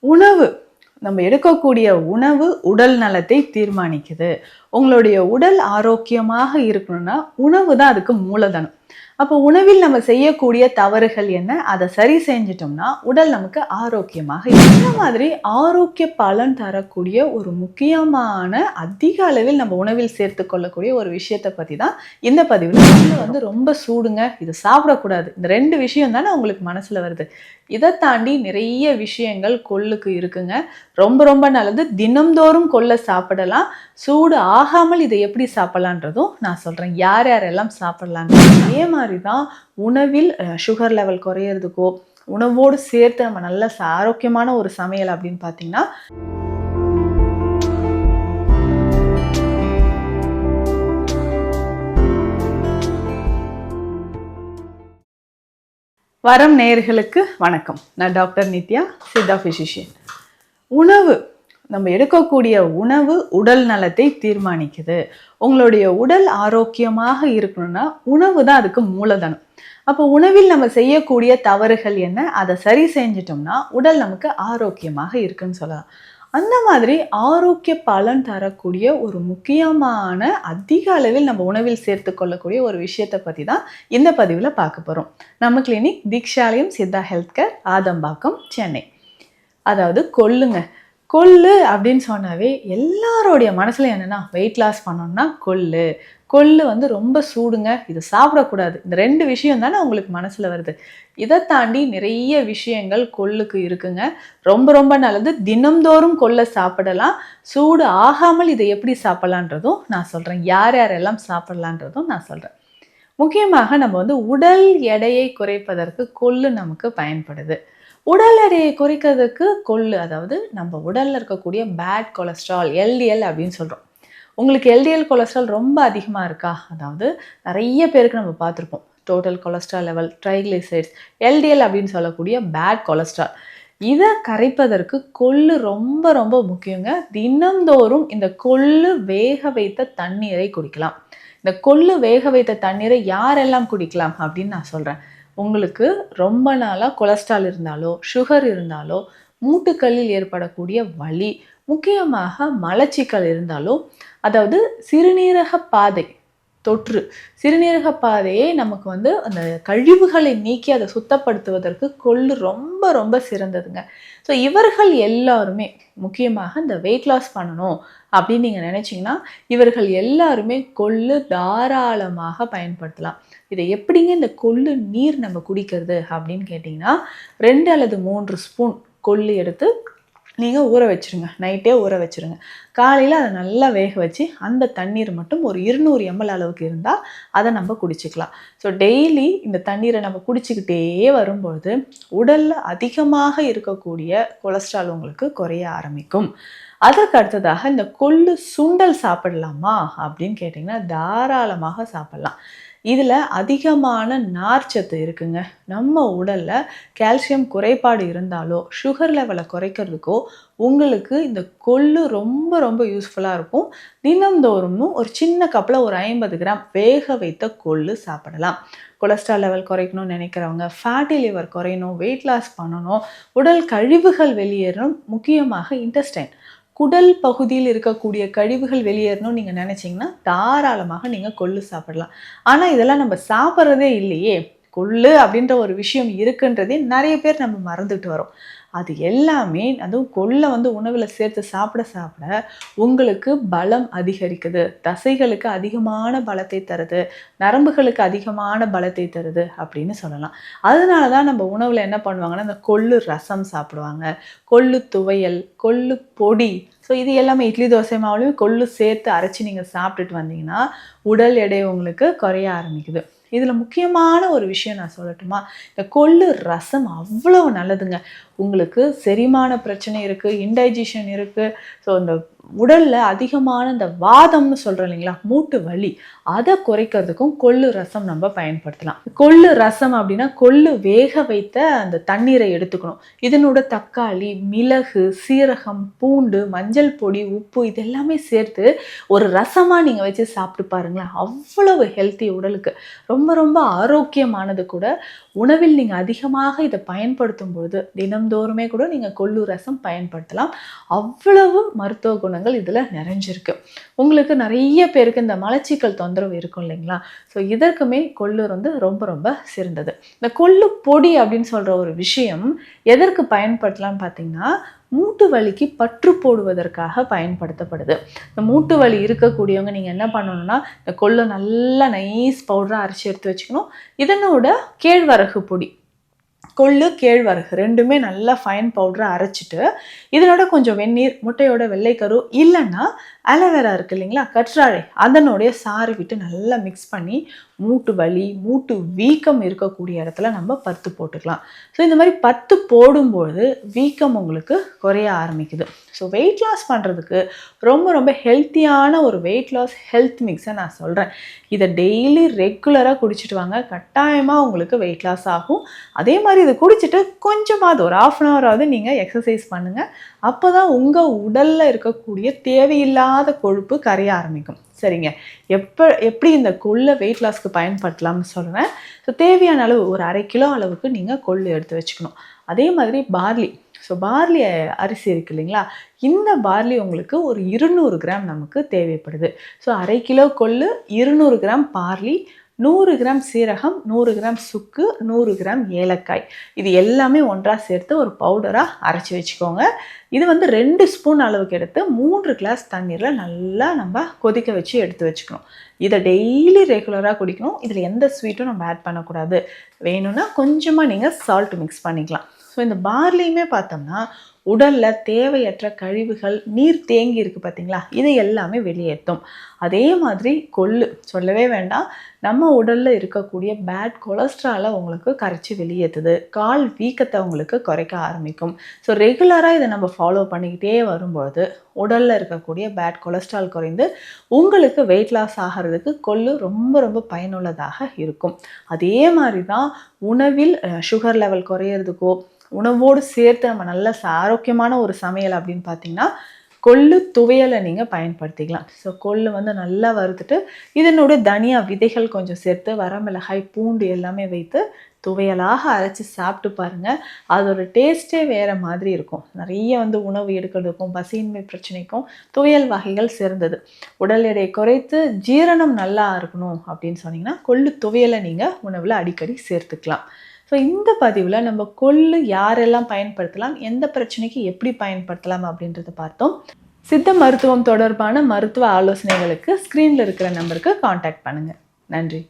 உணவு நம்ம எடுக்கக்கூடிய உணவு உடல் நலத்தை தீர்மானிக்குது. உங்களுடைய உடல் ஆரோக்கியமாக இருக்கணும்னா உணவு தான் அதுக்கு மூலதனம். அப்போ உணவில் நம்ம செய்யக்கூடிய தவறுகள் என்ன? அதை சரி செஞ்சிட்டோம்னா உடல் நமக்கு ஆரோக்கியமாக இருக்கும். இந்த மாதிரி ஆரோக்கிய பலன் தரக்கூடிய ஒரு முக்கியமான அதிக அளவில் நம்ம உணவில் சேர்த்து கொள்ளக்கூடிய ஒரு விஷயத்தை பற்றி தான் இந்த பதிவில் ரொம்ப சூடுங்க, இது சாப்பிடக்கூடாது, இந்த 2 விஷயம் தானே உங்களுக்கு மனசில் வருது. இதை தாண்டி நிறைய விஷயங்கள் கொள்ளுக்கு இருக்குங்க. ரொம்ப ரொம்ப நல்லது. தினம்தோறும் கொள்ளை சாப்பிடலாம். சூடு ஆகாமல் இதை எப்படி சாப்பிடலான்றதும் நான் சொல்கிறேன். யார் யாரெல்லாம் சாப்பிடலான்னு. அதே மாதிரி தான் உணவில் சுகர் லெவல் குறையிறதுக்கோ உணவோடு சேர்த்து நம்ம நல்ல ஆரோக்கியமான ஒரு சமையல் அப்படின்னு பார்த்தீங்கன்னா வரம் நேயர்களுக்கு வணக்கம். நான் டாக்டர் நித்யா, சித்தா பிசிஷியன். உணவு நம்ம எடுக்கக்கூடிய உணவு உடல் நலத்தை தீர்மானிக்குது. உங்களுடைய உடல் ஆரோக்கியமாக இருக்கணும்னா உணவு தான் அதுக்கு மூலதனம். அப்போ உணவில் நம்ம செய்யக்கூடிய தவறுகள் என்ன? அதை சரி செஞ்சிட்டோம்னா உடல் நமக்கு ஆரோக்கியமாக இருக்குன்னு சொல்லலாம். அந்த மாதிரி ஆரோக்கிய பலன் தரக்கூடிய ஒரு முக்கியமான அதிக அளவில் நம்ம உணவில் சேர்த்து கொள்ளக்கூடிய ஒரு விஷயத்தை பற்றி தான் இந்த பதிவில் பார்க்க போகிறோம். நம்ம clinic Deekshalayam Siddha health care, Adambakkam, Chennai. அதாவது கொள்ளுங்க. கொள்ளு அப்படின்னு சொன்னாவே எல்லாரோடைய மனசுல என்னன்னா வெயிட் லாஸ் பண்ணோம்னா கொள்ளு. கொள்ளு ரொம்ப சூடுங்க, இது சாப்பிடக்கூடாது, இந்த 2 விஷயம் தானே உங்களுக்கு மனசுல வருது. இதை தாண்டி நிறைய விஷயங்கள் கொள்ளுக்கு இருக்குங்க. ரொம்ப ரொம்ப நல்லது. தினம்தோறும் கொள்ளை சாப்பிடலாம். சூடு ஆகாமல் இதை எப்படி சாப்பிடலான்றதும் நான் சொல்கிறேன். யார் யாரெல்லாம் சாப்பிடலான்றதும் நான் சொல்கிறேன். முக்கியமாக நம்ம உடல் எடையை குறைப்பதற்கு கொள்ளு நமக்கு பயன்படுது. உடல் எடையை குறைக்கிறதுக்கு கொள்ளு, அதாவது நம்ம உடலில் இருக்கக்கூடிய பேட் கொலஸ்ட்ரால், எல்டிஎல் அப்படின்னு சொல்கிறோம். உங்களுக்கு எல்டிஎல் கொலஸ்ட்ரால் ரொம்ப அதிகமாக இருக்கா? அதாவது நிறைய பேருக்கு நம்ம பார்த்துருப்போம். Total cholesterol level, triglycerides, LDL அப்படின்னு சொல்லக்கூடிய பேட் கொலஸ்ட்ரால். இதை கரைப்பதற்கு கொள்ளு ரொம்ப ரொம்ப முக்கியங்க. தினந்தோறும் இந்த கொள்ளு வேக வைத்த தண்ணீரை குடிக்கலாம். இந்த கொள்ளு வேக வைத்த தண்ணீரை யாரெல்லாம் குடிக்கலாம் அப்படின்னு நான் சொல்கிறேன். உங்களுக்கு ரொம்ப நாளாக கொலஸ்ட்ரால் இருந்தாலோ சுகர் இருந்தாலோ மூட்டுக்களில் ஏற்படக்கூடிய வலி, முக்கியமாக மலச்சிக்கல் இருந்தாலோ, அதாவது சிறுநீரக பாதை தொற்று, சிறுநீரக பாதையை நமக்கு அந்த கழிவுகளை நீக்கி அதை சுத்தப்படுத்துவதற்கு கொள்ளு ரொம்ப ரொம்ப சிறந்ததுங்க. ஸோ இவர்கள் எல்லாருமே முக்கியமாக இந்த வெயிட் லாஸ் பண்ணணும் அப்படின்னு நீங்கள் நினச்சிங்கன்னா இவர்கள் எல்லாருமே கொள்ளு தாராளமாக பயன்படுத்தலாம். இதை எப்படிங்க இந்த கொள்ளு நீர் நம்ம குடிக்கிறது அப்படின்னு கேட்டிங்கன்னா 2 அல்லது 3 ஸ்பூன் கொள்ளு எடுத்து நீங்கள் ஊற வச்சுருங்க. நைட்டே ஊற வச்சுருங்க. காலையில் அதை நல்லா வேக வச்சு அந்த தண்ணீர் மட்டும் ஒரு 200 ml அளவுக்கு இருந்தால் அதை நம்ம குடிச்சிக்கலாம். ஸோ டெய்லி இந்த தண்ணீரை நம்ம குடிச்சிக்கிட்டே வரும்பொழுது உடலில் அதிகமாக இருக்கக்கூடிய கொலஸ்ட்ரால் உங்களுக்கு குறைய ஆரம்பிக்கும். அதற்கு அடுத்ததாக இந்த கொள்ளு சுண்டல் சாப்பிடலாமா அப்படின்னு கேட்டிங்கன்னா தாராளமாக சாப்பிடலாம். இதில் அதிகமான நார்ச்சத்து இருக்குங்க. நம்ம உடலில் கால்சியம் குறைபாடு இருந்தாலோ சுகர் லெவலை குறைக்கிறதுக்கோ உங்களுக்கு இந்த கொள்ளு ரொம்ப ரொம்ப யூஸ்ஃபுல்லாக இருக்கும். தினம்தோறும் ஒரு சின்ன கப்பில் ஒரு 50 கிராம் வேக வைத்த கொள்ளு சாப்பிடலாம். கொலஸ்ட்ரால் லெவல் குறைக்கணும்னு நினைக்கிறவங்க, ஃபேட்டி லிவர் குறையணும், வெயிட் லாஸ் பண்ணணும், உடல் கழிவுகள் வெளியேறணும், முக்கியமாக இன்டெஸ்டைன் குடல் பகுதியில் இருக்கக்கூடிய கழிவுகள் வெளியேறணும்னு நீங்கள் நினச்சிங்கன்னா தாராளமாக நீங்கள் கொள்ளு சாப்பிடலாம். ஆனால் இதெல்லாம் நம்ம சாப்பிட்றதே இல்லையே. கொள்ளு அப்படின்ற ஒரு விஷயம் இருக்குன்றதே நிறைய பேர் நம்ம மறந்துட்டு வரோம். அது எல்லாமே அதுவும் கொள்ளை உணவில் சேர்த்து சாப்பிட சாப்பிட உங்களுக்கு பலம் அதிகரிக்குது, தசைகளுக்கு அதிகமான பலத்தை தருது, நரம்புகளுக்கு அதிகமான பலத்தை தருது அப்படின்னு சொல்லலாம். அதனால தான் நம்ம உணவில் என்ன பண்ணுவாங்கன்னா இந்த கொள்ளு ரசம் சாப்பிடுவாங்க, கொள்ளு துவையல், கொள்ளு பொடி. ஸோ இது எல்லாமே இட்லி தோசை மாவுலையும் கொள்ளு சேர்த்து அரைச்சி நீங்கள் சாப்பிட்டுட்டு வந்தீங்கன்னா உடல் எடை உங்களுக்கு குறைய ஆரம்பிக்குது. இதில் முக்கியமான ஒரு விஷயம் நான் சொல்லட்டுமா? இந்த கொள்ளு ரசம் அவ்வளோ நல்லதுங்க. உங்களுக்கு செரிமான பிரச்சனை இருக்குது, இன்டைஜஷன் இருக்குது. ஸோ இந்த உடலில் அதிகமான இந்த வாதம்னு சொல்கிறோம் இல்லைங்களா, மூட்டு வலி, அதை குறைக்கிறதுக்கும் கொள்ளு ரசம் நம்ம பயன்படுத்தலாம். கொள்ளு ரசம் அப்படின்னா கொள்ளு வேக வைத்த அந்த தண்ணீரை எடுத்துக்கணும். இதனோட தக்காளி, மிளகு, சீரகம், பூண்டு, மஞ்சள் பொடி, உப்பு இதெல்லாமே சேர்த்து ஒரு ரசமாக நீங்கள் வச்சு சாப்பிட்டு பாருங்களேன். அவ்வளவு ஹெல்த்தி உடலுக்கு, ரொம்ப ரொம்ப ஆரோக்கியமானது கூட. உணவில் நீங்கள் அதிகமாக இதை பயன்படுத்தும் பொழுது, தினம்தோறும் தினம்தோறுமே கூட நீங்கள் கொள்ளு ரசம் பயன்படுத்தலாம். அவ்வளவு மருத்துவ குணங்கள் இதில் நிறைஞ்சிருக்கு. உங்களுக்கு நிறைய பேருக்கு இந்த மலச்சிக்கல் தொந்தரவு இருக்கும் இல்லைங்களா? ஸோ இதற்குமே கொள்ளு வந்து ரொம்ப ரொம்ப சிறந்தது. இந்த கொள்ளு பொடி அப்படின்னு சொல்கிற ஒரு விஷயம் எதற்கு பயன்படுத்தலாம்னு பார்த்தீங்கன்னா, மூட்டு வலிக்கு பற்று போடுவதற்காக பயன்படுத்தப்படுது. இந்த மூட்டு வலி இருக்கக்கூடியவங்க நீங்கள் என்ன பண்ணணும்னா, இந்த கொள்ளை நல்லா நைஸ் பவுடராக அரைச்சி எடுத்து வச்சுக்கணும். இதனோட கேழ்வரகு பொடி, கொள்ளு கேழ்வரகு ரெண்டுமே நல்லா ஃபைன் பவுடராக அரைச்சிட்டு, இதனோட கொஞ்சம் வெந்நீர், முட்டையோட வெள்ளைக்கரு இல்லைன்னா அலோவேரா இருக்குது இல்லைங்களா, கற்றாழை, அதனுடைய சாறு விட்டு நல்லா மிக்ஸ் பண்ணி மூட்டு வலி, மூட்டு வீக்கம் இருக்கக்கூடிய இடத்துல நம்ம பத்து போட்டுக்கலாம். ஸோ இந்த மாதிரி பத்து போடும்போது வீக்கம் உங்களுக்கு குறைய ஆரம்பிக்குது. ஸோ வெயிட் லாஸ் பண்ணுறதுக்கு ரொம்ப ரொம்ப ஹெல்த்தியான ஒரு வெயிட் லாஸ் ஹெல்த் மிக்ஸை நான் சொல்கிறேன். இதை டெய்லி ரெகுலராக குடிச்சிட்டு வாங்க, கட்டாயமாக உங்களுக்கு வெயிட் லாஸ் ஆகும். அதே மாதிரி இதை குடிச்சிட்டு கொஞ்சமாவது ஒரு 1/2 அன் ஹவராவது நீங்கள் எக்ஸசைஸ் பண்ணுங்கள். அப்போ தான் உங்கள் உடலில் இருக்கக்கூடிய தேவையில்லாத கொழுப்பு கரைய ஆரம்பிக்கும். சரிங்க, எப்படி இந்த கொள்ளை வெயிட் லாஸ்க்கு பயன்படுத்தலாம்னு சொல்கிறேன். ஸோ தேவையான அளவு ஒரு 1/2 கிலோ அளவுக்கு நீங்கள் கொள்ளு எடுத்து வச்சுக்கணும். அதே மாதிரி பார்லி, ஸோ பார்லி அரிசி இருக்குது இல்லைங்களா, இந்த பார்லி உங்களுக்கு ஒரு 200 கிராம் நமக்கு தேவைப்படுது. ஸோ 1/2 கிலோ கொள்ளு, 200 கிராம் பார்லி, 100 கிராம் சீரகம், 100 கிராம் சுக்கு, 100 கிராம் ஏலக்காய், இது எல்லாமே ஒன்றாக சேர்த்து ஒரு பவுடராக அரைச்சி வச்சுக்கோங்க. இது வந்து 2 ஸ்பூன் அளவுக்கு எடுத்து 3 கிளாஸ் தண்ணீரில் நல்லா நம்ம கொதிக்க வச்சு எடுத்து வச்சுக்கணும். இதை டெய்லி ரெகுலராக குடிக்கணும். இதில் எந்த ஸ்வீட்டும் நம்ம ஆட் பண்ணக்கூடாது. வேணும்னா கொஞ்சமாக நீங்கள் சால்ட் மிக்ஸ் பண்ணிக்கலாம். ஸோ இந்த பார்லியுமே பார்த்தோம்னா உடலில் தேவையற்ற கழிவுகள், நீர் தேங்கி இருக்குது பார்த்தீங்களா, இதை எல்லாமே வெளியேற்றும். அதே மாதிரி கொள்ளு சொல்லவே வேண்டாம், நம்ம உடலில் இருக்கக்கூடிய பேட் கொலஸ்ட்ராலை உங்களுக்கு கரைச்சி வெளியேற்றுது. கால் வீக்கத்தை உங்களுக்கு குறைக்க ஆரம்பிக்கும். ஸோ ரெகுலராக இதை நம்ம ஃபாலோ பண்ணிக்கிட்டே வரும்பொழுது உடலில் இருக்கக்கூடிய பேட் கொலஸ்ட்ரால் குறைந்து உங்களுக்கு வெயிட் லாஸ் ஆகிறதுக்கு கொள்ளு ரொம்ப ரொம்ப பயனுள்ளதாக இருக்கும். அதே மாதிரி தான் உணவில் சுகர் லெவல் குறையிறதுக்கோ, உணவோடு சேர்த்து நம்ம நல்ல ஆரோக்கியமான ஒரு சமையல் அப்படின்னு பார்த்தீங்கன்னா கொள்ளு துவையலை நீங்கள் பயன்படுத்திக்கலாம். ஸோ கொள்ளு வந்து நல்லா வறுத்துட்டு இதனுடைய தனியா விதைகள் கொஞ்சம் சேர்த்து வரமிளகாய், பூண்டு எல்லாமே வைத்து துவையலாக அரைச்சி சாப்பிட்டு பாருங்கள். அதோட டேஸ்ட்டே வேறு மாதிரி இருக்கும். நிறைய வந்து உணவு எடுக்கிறதுக்கும் பசியின்மை பிரச்சனைக்கும் துவையல் வகைகள் சிறந்தது. உடல் எடையை குறைத்து ஜீரணம் நல்லா இருக்கணும் அப்படின்னு சொன்னீங்கன்னா கொள்ளு துவையலை நீங்கள் உணவில் அடிக்கடி சேர்த்துக்கலாம். ஸோ இந்த பதிவில் நம்ம கொள்ளு யாரெல்லாம் பயன்படுத்தலாம், எந்த பிரச்சனைக்கு எப்படி பயன்படுத்தலாம் அப்படின்றத பார்த்தோம். சித்த மருத்துவம் தொடர்பான மருத்துவ ஆலோசனைகளுக்கு ஸ்க்ரீனில் இருக்கிற நம்பருக்கு காண்டாக்ட் பண்ணுங்கள். நன்றி.